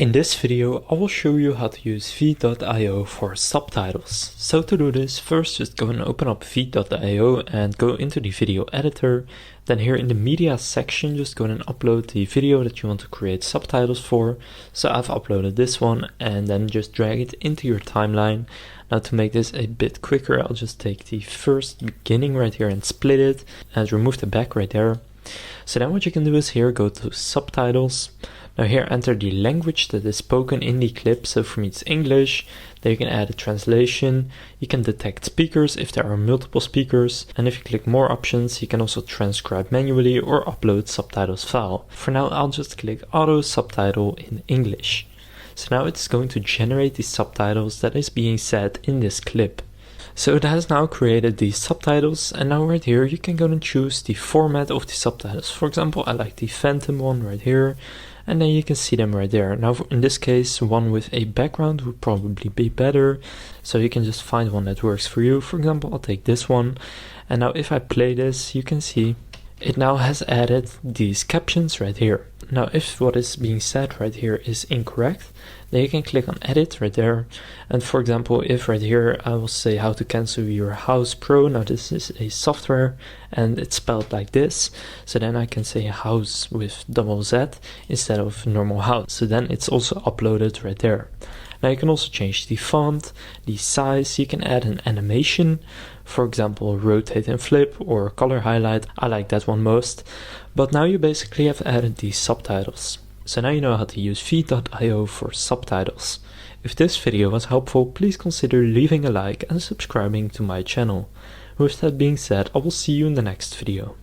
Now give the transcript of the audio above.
In this video, I will show you how to use v.io for subtitles. So to do this, first just go and open up v.io and go into the video editor. Then here in the media section, just go and upload the video that you want to create subtitles for. So I've uploaded this one and then just drag it into your timeline. Now to make this a bit quicker, I'll just take the first beginning right here and split it and remove the back right there. So then what you can do is here go to subtitles. Now here enter the language that is spoken in the clip, so for me it's English. Then you can add a translation, you can detect speakers if there are multiple speakers, and if you click more options you can also transcribe manually or upload subtitles file. For now I'll just click auto subtitle in English. So now it's going to generate the subtitles that is being said in this clip. So it has now created the subtitles, and now right here you can go and choose the format of the subtitles. For example, I like the Phantom one right here, and then you can see them right there. Now in this case, one with a background would probably be better, so you can just find one that works for you. For example, I'll take this one, and now if I play this, you can see it now has added these captions right here. Now if what is being said right here is incorrect, then you can click on edit right there, and for example if right here I will say how to cancel your house pro. Now this is a software and it's spelled like this, so then I can say house with double Z instead of normal house, so then it's also uploaded right there. Now you can also change the font, the size, you can add an animation, for example rotate and flip or color highlight. I like that one most. But now you basically have added these subtitles. So now you know how to use v.io for subtitles. If this video was helpful, please consider leaving a like and subscribing to my channel. With that being said, I will see you in the next video.